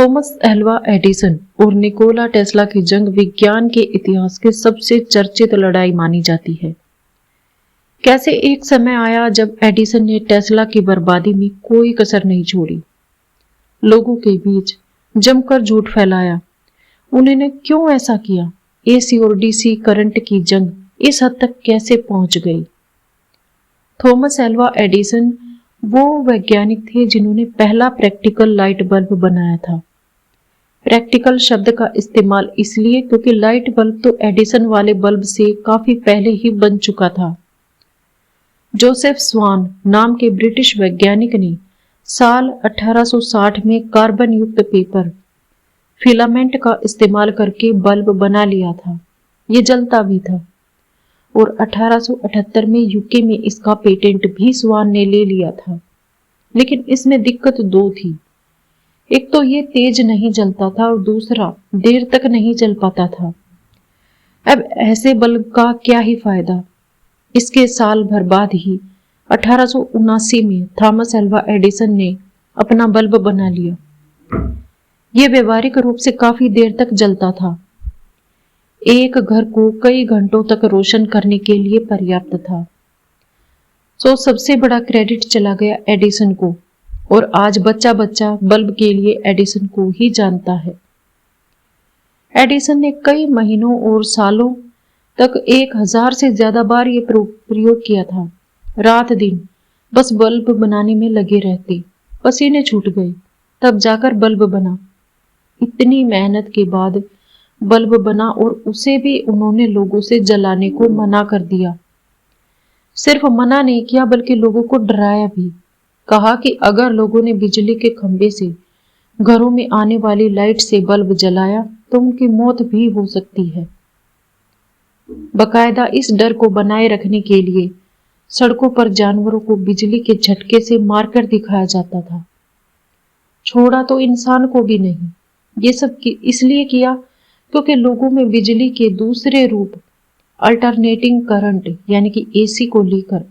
Thomas Alva Edison और Nikola Tesla की जंग विज्ञान के इतिहास की सबसे चर्चित लड़ाई मानी जाती है। कैसे एक समय आया जब एडिसन ने टेस्ला की बर्बादी में कोई कसर नहीं छोड़ी, लोगों के बीच जमकर झूठ फैलाया। उन्होंने क्यों ऐसा किया? एसी और डीसी करंट की जंग इस हद तक कैसे पहुंच गई? थॉमस एल्वा एडिसन वो वैज्ञानिक थे जिन्होंने पहला प्रैक्टिकल लाइट बल्ब बनाया था। प्रैक्टिकल शब्द का इस्तेमाल इसलिए क्योंकि लाइट बल्ब तो एडिसन वाले बल्ब से काफी पहले ही बन चुका था। जोसेफ स्वान नाम के ब्रिटिश वैज्ञानिक ने साल 1860 में कार्बन युक्त पेपर फिलामेंट का इस्तेमाल करके बल्ब बना लिया था। ये जलता भी था और 1878 में यूके में इसका पेटेंट भी स्वान ने ले लिया था। लेकिन इसमें दिक्कत दो थी। एक तो ये तेज नहीं जलता था और दूसरा देर तक नहीं जल पाता था। अब ऐसे बल्ब का क्या ही फायदा। इसके साल भर बाद ही 1879 में थॉमस एल्वा एडिसन ने अपना बल्ब बना लिया। यह व्यवहारिक रूप से काफी देर तक जलता था। एक घर को कई घंटों तक रोशन करने के लिए पर्याप्त था। सबसे बड़ा क्रेडिट चला गया एडिसन को और आज बच्चा बच्चा बल्ब के लिए एडिसन को ही जानता है। एडिसन ने कई महीनों और सालों तक 1000 से ज्यादा बार ये प्रयोग किया था। रात दिन बस बल्ब बनाने में लगे रहते, पसीने छूट गए, तब जाकर बल्ब बना। इतनी मेहनत के बाद बल्ब बना और उसे भी उन्होंने लोगों से जलाने को मना कर दिया। सिर्फ मना नहीं किया बल्कि लोगों को डराया भी। कहा कि अगर लोगों ने बिजली के खंभे से घरों में आने वाली लाइट से बल्ब जलाया तो उनकी मौत भी हो सकती है। बकायदा इस डर को बनाए रखने के लिए सड़कों पर जानवरों को बिजली के झटके से मारकर दिखाया जाता था। छोड़ा तो इंसान को भी नहीं। ये सब इसलिए किया क्योंकि लोगों में बिजली के दूसरे रूप अल्टरनेटिंग करंट यानी कि एसी को लेकर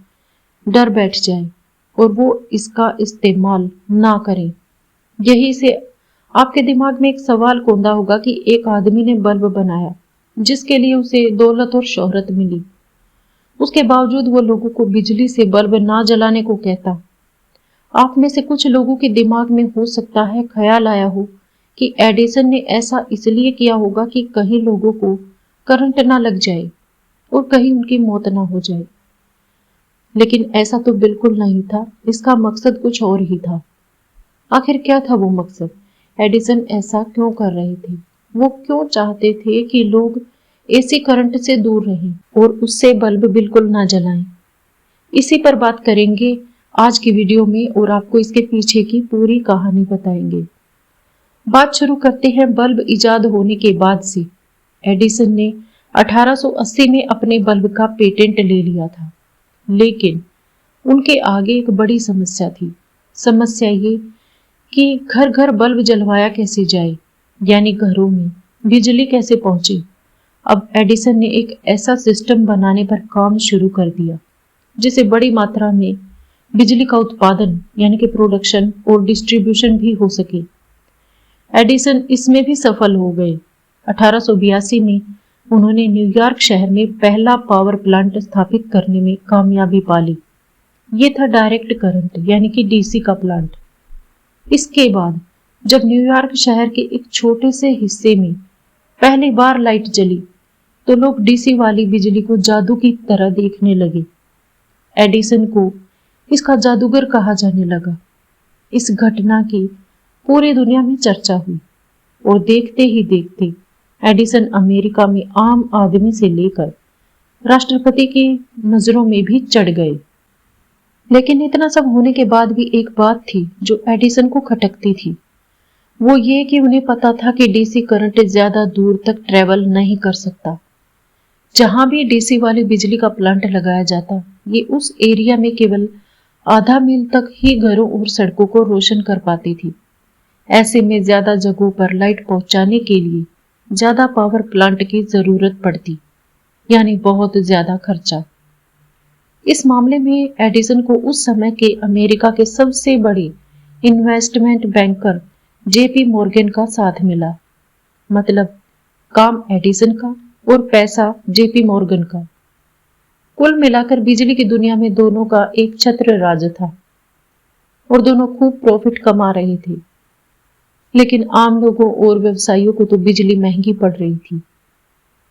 डर बैठ जाए और वो इसका इस्तेमाल ना करें। यही से आपके दिमाग में एक सवाल कौंधा होगा कि एक आदमी ने बल्ब बनाया जिसके लिए उसे दौलत और शोहरत मिली, उसके बावजूद वो लोगों को बिजली से बल्ब ना जलाने को कहता। आप में से कुछ लोगों के दिमाग में हो सकता है ख्याल आया हो कि एडिसन ने ऐसा इसलिए किया होगा कि कहीं लोगों को करंट ना लग जाए और कहीं उनकी मौत ना हो जाए। लेकिन ऐसा तो बिल्कुल नहीं था। इसका मकसद कुछ और ही था। आखिर क्या था वो मकसद? एडिसन ऐसा क्यों कर रहे थे? वो क्यों चाहते थे कि लोग एसी करंट से दूर रहें और उससे बल्ब बिल्कुल ना जलाएं? इसी पर बात करेंगे आज की वीडियो में और आपको इसके पीछे की पूरी कहानी बताएंगे। बात शुरू करते हैं बल्ब इजाद होने के बाद से। एडिसन ने 1880 में अपने बल्ब का पेटेंट ले लिया था, लेकिन उनके आगे एक बड़ी समस्या थी। समस्या ये कि घर घर बल्ब जलवाया कैसे जाए, यानी घरों में बिजली कैसे पहुंचे। अब एडिसन ने एक ऐसा सिस्टम बनाने पर काम शुरू कर दिया जिसे बड़ी मात्रा में बिजली का उत्पादन यानी कि प्रोडक्शन और डिस्ट्रीब्यूशन भी हो सके। एडिसन इसमें भी सफल हो गए। 1882 में उन्होंने न्यूयॉर्क शहर में पहला पावर प्लांट स्थापित करने में कामयाबी पाली। ये था डायरेक्ट करंट यानी कि डीसी का प्लांट। इसके बाद जब न्यूयॉर्क शहर के एक छोटे से हिस्से में पहली बार लाइट जली तो लोग डीसी वाली बिजली को जादू की तरह देखने लगे। एडिसन को इसका जादूगर कहा जाने लगा। इस घटना की पूरी दुनिया में चर्चा हुई और देखते ही देखते एडिसन अमेरिका में आम आदमी से लेकर राष्ट्रपति की नजरों में भी चढ़ गए। लेकिन इतना सब होने के बाद भी एक बात थी जो एडिसन को खटकती थी। वो ये कि उन्हें पता था कि डीसी करंट ज्यादा दूर तक ट्रेवल नहीं कर सकता। जहां भी डीसी वाली बिजली का प्लांट लगाया जाता, ये उस एरिया में केवल आधा मील तक ही घरों और सड़कों को रोशन कर पाती थी। ऐसे में ज्यादा जगहों पर लाइट पहुंचाने के लिए ज्यादा पावर प्लांट की जरूरत पड़ती, यानी बहुत ज्यादा खर्चा। इस मामले में एडिसन को उस समय के अमेरिका के सबसे बड़े इन्वेस्टमेंट बैंकर जेपी मॉर्गन का साथ मिला। मतलब काम एडिसन का और पैसा जेपी मॉर्गन का। कुल मिलाकर बिजली की दुनिया में दोनों का एक छत्र राज था और दोनों खूब प्रॉफिट कमा रहे थे। लेकिन आम लोगों और व्यवसायियों को तो बिजली महंगी पड़ रही थी,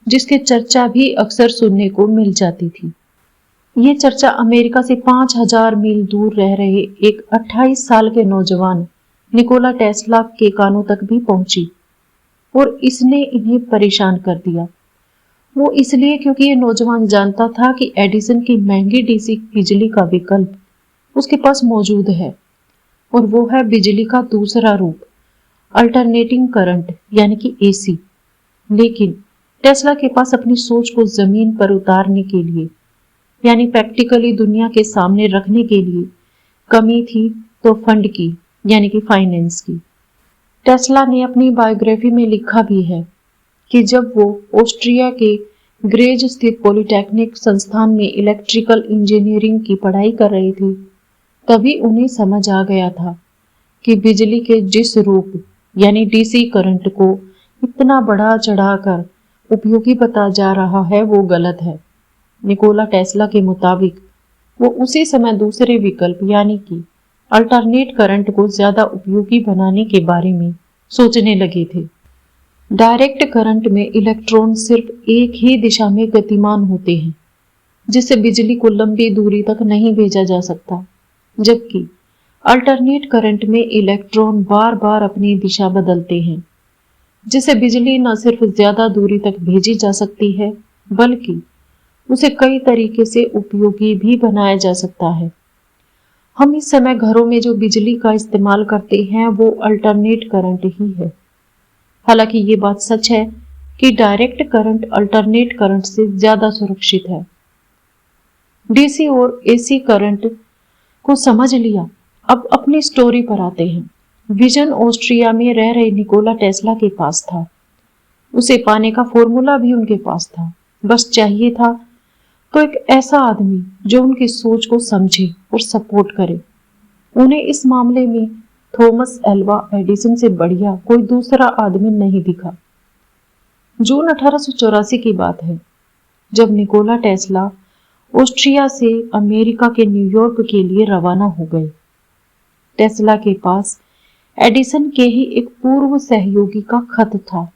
जिसकी चर्चा भी अक्सर सुनने को मिल जाती थी। ये चर्चा अमेरिका से 5,000 मील दूर रह रहे एक 28 साल के नौजवान निकोला टेस्ला के कानों तक भी पहुंची और इसने इन्हें परेशान कर दिया। वो इसलिए क्योंकि ये नौजवान जानता था कि एडिसन की महंगी डीसी बिजली का विकल्प उसके पास मौजूद है और वो है बिजली का दूसरा रूप, अल्टरनेटिंग करंट यानी कि एसी। लेकिन टेस्ला के पास अपनी सोच को जमीन पर उतारने के लिए यानी प्रैक्टिकली दुनिया के सामने रखने के लिए कमी थी तो फंड की यानी कि फाइनेंस की। टेस्ला ने अपनी बायोग्राफी में लिखा भी है कि जब वो ऑस्ट्रिया के ग्रेज स्थित पॉलिटेक्निक संस्थान में इलेक्ट्रिकल इंजीनियरिंग की पढ़ाई कर रहे थे, तभी उन्हें समझ आ गया था कि बिजली के जिस रूप यानी डीसी करंट को इतना बढ़ा चढ़ाकर उपयोगी बता जा रहा है वो गलत है। निकोला टेस्ला के मुताबिक वो उसी समय दूसरे विकल्प यानी कि अल्टरनेट करंट को ज्यादा उपयोगी बनाने के बारे में सोचने लगे थे। डायरेक्ट करंट में इलेक्ट्रॉन सिर्फ एक ही दिशा में गतिमान होते हैं, जिससे बिजली को लंबी दूरी तक नहीं भेजा जा सकता, जबकि अल्टरनेट करंट में इलेक्ट्रॉन बार बार अपनी दिशा बदलते हैं, जिससे बिजली न सिर्फ ज्यादा दूरी तक भेजी जा सकती है बल्कि उसे कई तरीके से उपयोगी भी बनाया जा सकता है। हम इस समय घरों में जो बिजली का इस्तेमाल करते हैं वो अल्टरनेट करंट ही है। हालांकि ये बात सच है कि डायरेक्ट करंट अल्टरनेट करंट से ज्यादा सुरक्षित है। डीसी और एसी करंट को समझ लिया, अब अपनी स्टोरी पर आते हैं। विजन ऑस्ट्रिया में रह रहे निकोला टेस्ला के पास था। उसे पाने का फॉर्मूला भी उनके पास था। बस चाहिए था तो एक ऐसा आदमी जो उनकी सोच को समझे और सपोर्ट करे। उन्हें इस मामले में थॉमस एल्वा एडिसन से बढ़िया कोई दूसरा आदमी नहीं दिखा। जून 1884 की बात है, जब निकोला टेस्ला ऑस्ट्रिया से अमेरिका के न्यूयॉर्क के लिए रवाना हो गए। टेस्ला के पास एडिसन के ही एक पूर्व सहयोगी का खत था।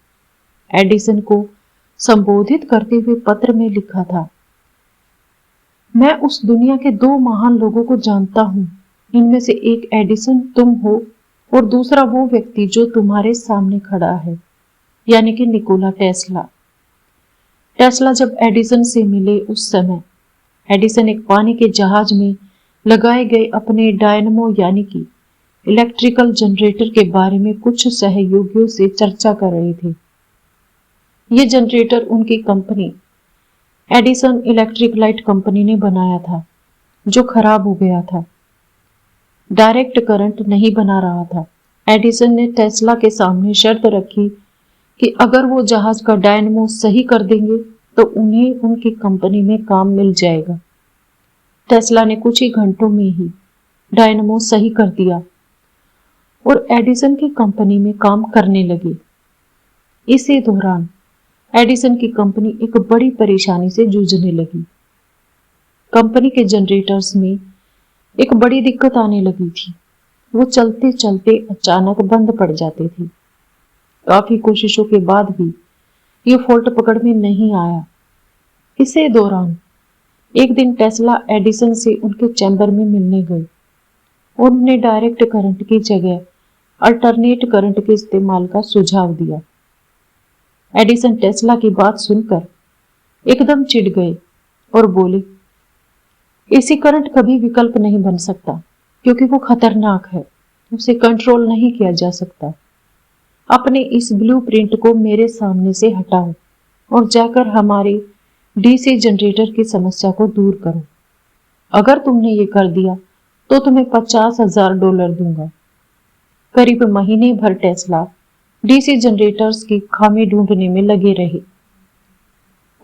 एडिसन को संबोधित करते हुए पत्र में लिखा था, मैं उस दुनिया के दो महान लोगों को जानता हूं। इनमें से एक एडिसन तुम हो और दूसरा वो व्यक्ति जो तुम्हारे सामने खड़ा है, यानी कि निकोला टेस्ला। टेस्ला जब एडिसन से मिले उस समय एडिसन एक पानी के जहाज में लगाए गए अपने डायनमो यानी कि इलेक्ट्रिकल जनरेटर के बारे में कुछ सहयोगियों से चर्चा कर रहे थे। ये जनरेटर उनकी company Edison electric light company ने बनाया था, जो खराब हो गया था। डायरेक्ट करंट नहीं बना रहा था। एडिसन ने टेस्ला के सामने शर्त रखी कि अगर वो जहाज का डायनमो सही कर देंगे तो उन्हें उनकी कंपनी में काम मिल जाएगा। टेस्ला ने कुछ ही घंटों में ही डायनमो सही कर दिया और एडिसन की कंपनी में काम करने लगे। इसी दौरान एडिसन की कंपनी एक बड़ी परेशानी से जूझने लगी। कंपनी के जनरेटर्स में एक बड़ी दिक्कत आने लगी थी। वो चलते चलते अचानक बंद पड़ जाते थे। काफी कोशिशों के बाद भी ये फॉल्ट पकड़ में नहीं आया। इसी दौरान एक दिन टेस्ला एडिसन से उनके चैम्बर में मिलने गए और उन्हें डायरेक्ट करंट की जगह अल्टरनेट करंट के इस्तेमाल का सुझाव दिया। एडिसन टेस्ला की बात सुनकर एकदम चिढ़ गए और बोले, एसी करंट कभी विकल्प नहीं बन सकता क्योंकि वो खतरनाक है, उसे कंट्रोल नहीं किया जा सकता। अपने इस ब्लूप्रिंट को मेरे सामने से हटाओ और जाकर हमारे डीसी जनरेटर की समस्या को दूर करो। अगर तुमने ये कर दिया तो तुम्हें $50,000 दूंगा। करीब महीने भर टेस्ला डीसी जनरेटर्स की खामी ढूंढने में लगे रहे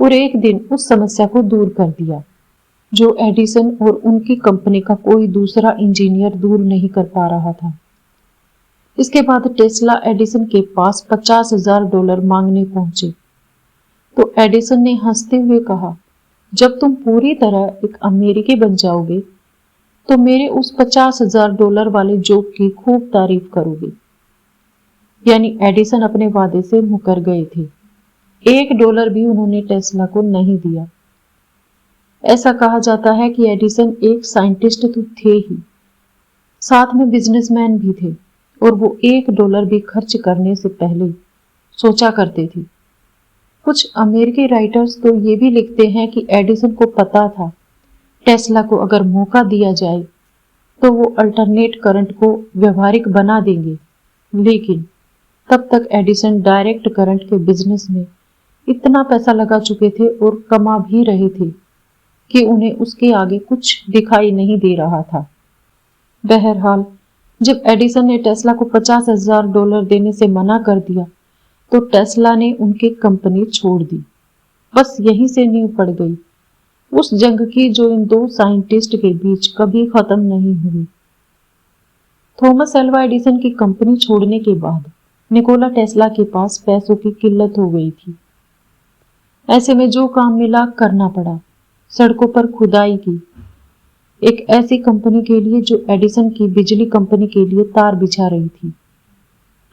और एक दिन उस समस्या को दूर कर दिया जो एडिसन और उनकी कंपनी का कोई दूसरा इंजीनियर दूर नहीं कर पा रहा था। इसके बाद टेस्ला एडिसन के पास $50,000 मांगने पहुंचे तो एडिसन ने हंसते हुए कहा, जब तुम पूरी तरह एक अमेरिकी बन जाओगे तो मेरे उस $50,000 वाले जोक की खूब तारीफ करोगे। यानी एडिसन अपने वादे से मुकर गए थे। $1 भी उन्होंने टेस्ला को नहीं दिया। ऐसा कहा जाता है कि एडिसन एक साइंटिस्ट तो थे ही, साथ में बिजनेसमैन भी थे और वो $1 भी खर्च करने से पहले सोचा करते थे। कुछ अमेरिकी राइटर्स तो ये भी लिखते हैं कि एडिसन को पता था टेस्ला को अगर मौका दिया जाए तो वो अल्टरनेट करंट को व्यवहारिक बना देंगे, लेकिन तब तक एडिसन डायरेक्ट करंट के बिजनेस में इतना पैसा लगा चुके थे और कमा भी रहे थे कि उन्हें उसके आगे कुछ दिखाई नहीं दे रहा था। बहरहाल, जब एडिसन ने टेस्ला को $50,000 देने से मना कर दिया तो टेस्ला ने उनकी कंपनी छोड़ दी। बस यहीं से नींव पड़ गई उस जंग की जो इन दो साइंटिस्ट के बीच कभी खत्म नहीं हुई। थॉमस एल्वा एडिसन की कंपनी छोड़ने के बाद निकोला टेस्ला के पास पैसों की किल्लत हो गई थी। ऐसे में जो काम मिला करना पड़ा। सड़कों पर खुदाई की, एक ऐसी कंपनी के लिए जो एडिसन की बिजली कंपनी के लिए तार बिछा रही थी।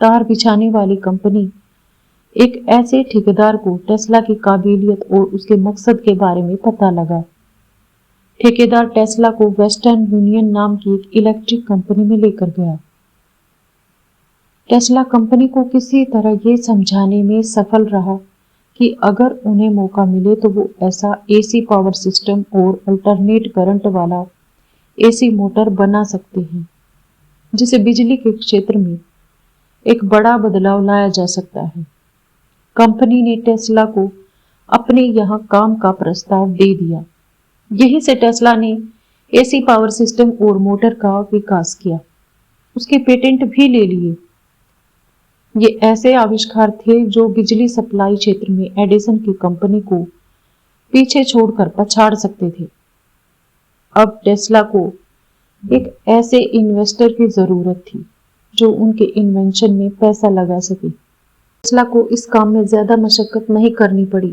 तार बिछाने वाली कंपनी एक ऐसे ठेकेदार को टेस्ला की काबिलियत और उसके मकसद के बारे में पता लगा। ठेकेदार टेस्ला को वेस्टर्न यूनियन नाम की एक इलेक्ट्रिक कंपनी में लेकर गया। टेस्ला कंपनी को किसी तरह ये समझाने में सफल रहा कि अगर उन्हें मौका मिले तो वो ऐसा एसी पावर सिस्टम और अल्टरनेट करंट वाला एसी मोटर बना सकते हैं जिसे बिजली के क्षेत्र में एक बड़ा बदलाव लाया जा सकता है। कंपनी ने टेस्ला को अपने यहाँ काम का प्रस्ताव दे दिया। यहीं से टेस्ला ने एसी पावर सिस्टम और मोटर का विकास किया, उसके पेटेंट भी ले लिए। ये ऐसे आविष्कार थे जो बिजली सप्लाई क्षेत्र में एडिसन की कंपनी को पीछे छोड़कर पछाड़ सकते थे। अब टेस्ला को एक ऐसे इन्वेस्टर की जरूरत थी जो उनके इन्वेंशन में पैसा लगा सके। टेस्ला को इस काम में ज्यादा मशक्कत नहीं करनी पड़ी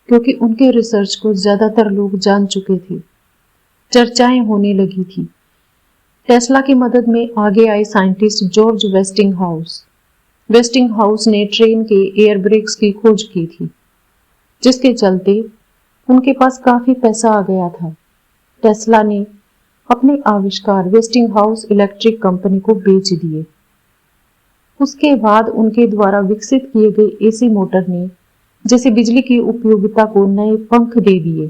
क्योंकि उनके रिसर्च को ज्यादातर लोग जान चुके थे। चर्चाएं होने लगी थी। टेस्ला की मदद में आगे आए साइंटिस्ट जॉर्ज वेस्टिंगहाउस। वेस्टिंगहाउस ने ट्रेन के एयर ब्रेक्स की खोज की थी, जिसके चलते उनके पास काफी पैसा आ गया था। टेस्ला ने अपने आविष्कार वेस्टिंगहाउस इलेक्ट्रिक कंपनी को बेच दिए। उसके बाद उनके द्वारा विकसित किए गए एसी मोटर ने जैसे बिजली की उपयोगिता को नए पंख दे दिए।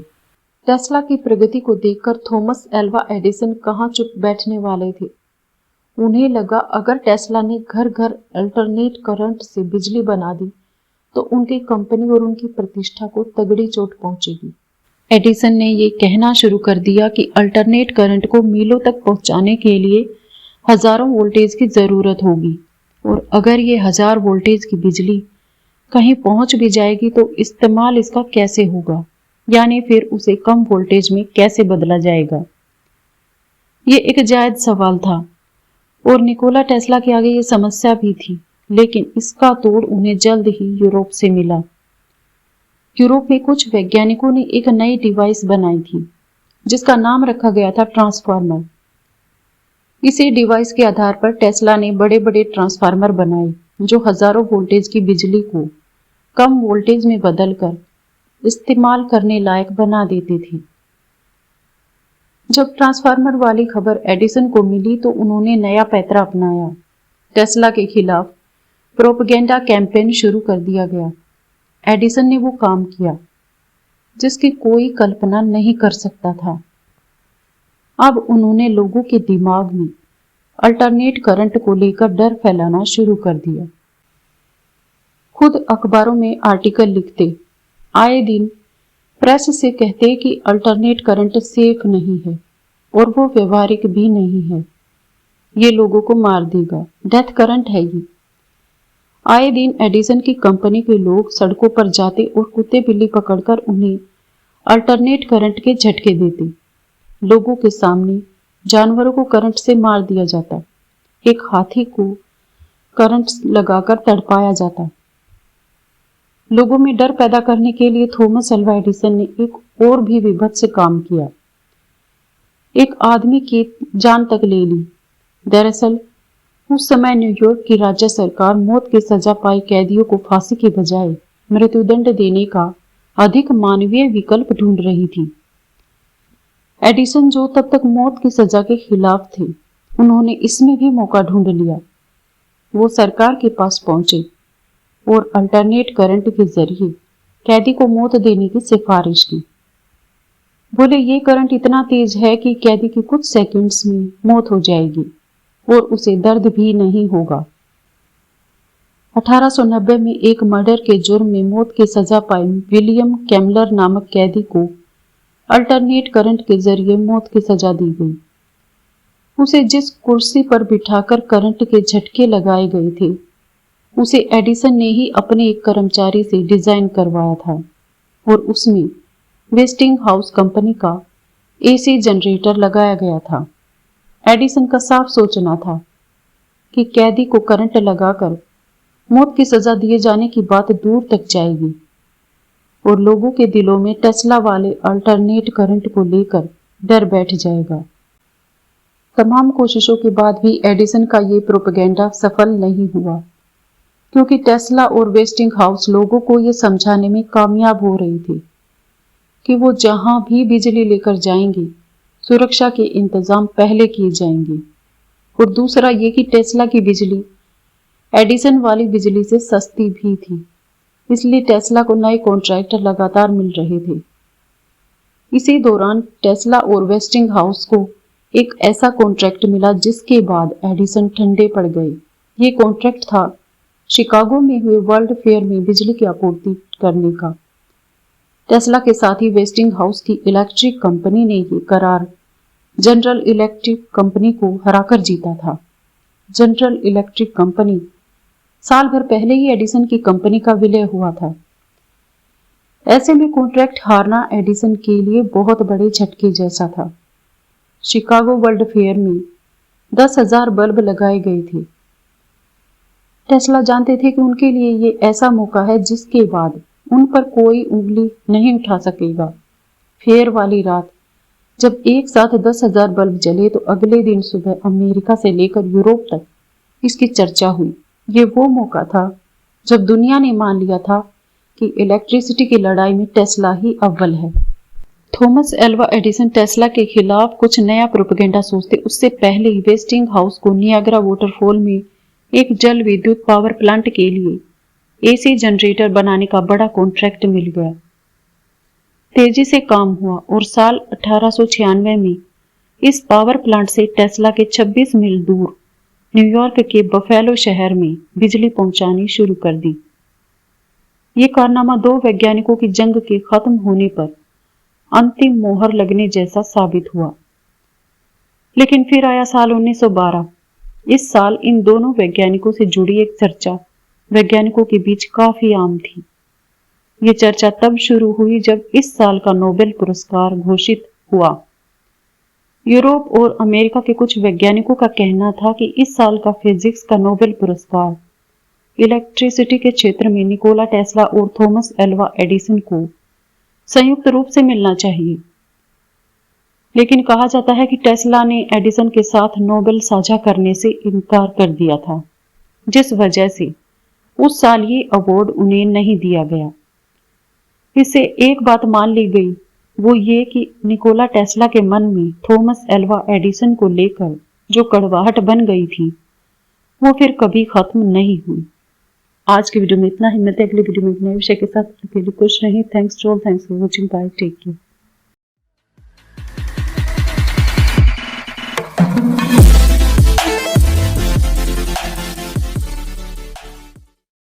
टेस्ला की प्रगति को देखकर थॉमस एल्वा एडिसन कहाँ चुप बैठने वाले थे। उन्हें लगा अगर टेस्ला ने घर घर अल्टरनेट करंट से बिजली बना दी तो उनकी कंपनी और उनकी प्रतिष्ठा को तगड़ी चोट पहुंचेगी। एडिसन ने ये कहना शुरू कर दिया कि अल्टरनेट करंट को मीलों तक पहुंचाने के लिए हजारों वोल्टेज की जरूरत होगी और अगर ये 1000 वोल्टेज की बिजली कहीं पहुंच भी जाएगी तो इस्तेमाल इसका कैसे होगा, यानी फिर उसे कम वोल्टेज में कैसे बदला जाएगा। ये एक जायज सवाल था और निकोला टेस्ला के आगे ये समस्या भी थी, लेकिन इसका तोड़ उन्हें जल्द ही यूरोप से मिला। यूरोप में कुछ वैज्ञानिकों ने एक नई डिवाइस बनाई थी जिसका नाम रखा गया था ट्रांसफार्मर। इसी डिवाइस के आधार पर टेस्ला ने बड़े बड़े ट्रांसफार्मर बनाए जो हजारों वोल्टेज की बिजली को कम वोल्टेज में बदलकर इस्तेमाल करने लायक बना देते थे। जब ट्रांसफार्मर वाली खबर एडिसन को मिली तो उन्होंने नया पैतरा अपनाया। टेस्ला के खिलाफ प्रोपेगेंडा कैंपेन शुरू कर दिया गया। एडिसन ने वो काम किया जिसकी कोई कल्पना नहीं कर सकता था। अब उन्होंने लोगों के दिमाग में अल्टरनेट करंट को लेकर डर फैलाना शुरू कर दिया। खुद अखबारों में आर्टिकल लिखते, आए दिन प्रेस से कहते कि अल्टरनेट करंट सेफ नहीं है और वो व्यवहारिक भी नहीं है, ये लोगों को मार देगा, डेथ करंट है ये। आए दिन एडिसन की कंपनी के लोग सड़कों पर जाते और कुत्ते बिल्ली पकड़कर उन्हें अल्टरनेट करंट के झटके देते। लोगों के सामने जानवरों को करंट से मार दिया जाता। एक हाथी को करंट लगाकर तड़पाया जाता। लोगों में डर पैदा करने के लिए थॉमस अल्वा एडिसन ने एक और भी विभत्स काम किया। एक आदमी की जान तक ले ली। दरअसल उस समय न्यूयॉर्क की राज्य सरकार मौत की सजा पाए कैदियों को फांसी के बजाय मृत्युदंड देने का अधिक मानवीय विकल्प ढूंढ रही थी। एडिसन, जो तब तक मौत की सजा के खिलाफ थे, उन्होंने इसमें भी मौका ढूंढ लिया। वो सरकार के पास पहुंचे और अल्टरनेट करंट के जरिए कैदी को मौत देने की सिफारिश की। बोले, ये करंट इतना तेज है कि कैदी की कुछ सेकंड्स में मौत हो जाएगी और उसे दर्द भी नहीं होगा। 1890 में एक मर्डर के जुर्म में मौत की सजा पाए विलियम कैमलर नामक कैदी को अल्टरनेट करंट के जरिए मौत की सजा दी गई। उसे जिस कुर्सी पर बिठाकर करंट के झटके लगाए गए थे, उसे एडिसन ने ही अपने एक कर्मचारी से डिजाइन करवाया था और उसमें वेस्टिंग हाउस कंपनी का एसी जनरेटर लगाया गया था। एडिसन का साफ सोचना था कि कैदी को करंट लगाकर मौत की सजा दिए जाने की बात दूर तक जाएगी और लोगों के दिलों में टेस्ला वाले अल्टरनेट करंट को लेकर डर बैठ जाएगा। तमाम कोशिशों के बाद भी एडिसन का ये प्रोपेगेंडा सफल नहीं हुआ, क्योंकि टेस्ला और वेस्टिंग हाउस लोगों को ये समझाने में कामयाब हो रही थी कि वो जहां भी बिजली लेकर जाएंगे, सुरक्षा के इंतजाम पहले किए जाएंगे। और दूसरा ये कि टेस्ला की बिजली एडिसन वाली बिजली से सस्ती भी थी, इसलिए टेस्ला को नए कॉन्ट्रैक्टर लगातार मिल रहे थे। इसी दौरान टेस्ला और वेस्टिंग हाउस को एक ऐसा कॉन्ट्रैक्ट मिला जिसके बाद एडिसन ठंडे पड़ गए। ये कॉन्ट्रैक्ट था शिकागो में हुए वर्ल्ड फेयर में बिजली की आपूर्ति करने का। टेस्ला के साथ ही वेस्टिंग हाउस की इलेक्ट्रिक कंपनी ने ये करार जनरल इलेक्ट्रिक कंपनी को हराकर जीता था। जनरल इलेक्ट्रिक कंपनी साल भर पहले ही एडिसन की कंपनी का विलय हुआ था। ऐसे में कॉन्ट्रैक्ट हारना एडिसन के लिए बहुत बड़े झटके जैसा था। शिकागो वर्ल्ड फेयर में 10,000 बल्ब लगाए गए थे। टेस्ला जानते थे कि उनके लिए ये ऐसा मौका है जिसके बाद उन पर कोई उंगली नहीं उठा सकेगा। फेयर वाली रात जब एक साथ 10,000 बल्ब जले तो अगले दिन सुबह अमेरिका से लेकर यूरोप तक इसकी चर्चा हुई। ये वो मौका था जब दुनिया ने मान लिया था कि इलेक्ट्रिसिटी की लड़ाई में टेस्ला ही अव्वल है। थॉमस एल्वा एडिसन टेस्ला के खिलाफ कुछ नया प्रोपेगेंडा सोचते उससे पहले ही वेस्टिंग हाउस को नियाग्रा वाटरफॉल में एक जल विद्युत पावर प्लांट के लिए एसी जनरेटर बनाने का बड़ा कॉन्ट्रैक्ट मिल गया। तेजी से काम हुआ और साल 1896 में इस पावर प्लांट से टेस्ला के 26 मील दूर न्यूयॉर्क के बफेलो शहर में बिजली पहुंचानी शुरू कर दी। ये कारनामा दो वैज्ञानिकों की जंग के खत्म होने पर अंतिम मोहर लगने जैसा साबित हुआ। लेकिन फिर आया साल 1912। इस साल इन दोनों वैज्ञानिकों से जुड़ी एक चर्चा वैज्ञानिकों के बीच काफी आम थी। ये चर्चा तब शुरू हुई जब इस साल का नोबेल पुरस्कार घोषित हुआ। यूरोप और अमेरिका के कुछ वैज्ञानिकों का कहना था कि इस साल का फिजिक्स का नोबेल पुरस्कार इलेक्ट्रिसिटी के क्षेत्र में निकोला टेस्ला और थॉमस एल्वा एडिसन को संयुक्त रूप से मिलना चाहिए। लेकिन कहा जाता है कि टेस्ला ने एडिसन के साथ नोबेल साझा करने से इनकार कर दिया था, जिस वजह से उस साल ये अवार्ड उन्हें नहीं दिया गया। इससे एक बात मान ली गई, वो ये कि निकोला टेस्ला के मन में थॉमस एल्वा एडिसन को लेकर जो कड़वाहट बन गई थी, वो फिर कभी खत्म नहीं हुई। आज की वीडियो में इतना ही। मिलते हैं अगली वीडियो में एक नए विषय के साथ। खुश रहें। Thanks for watching. Bye, take care.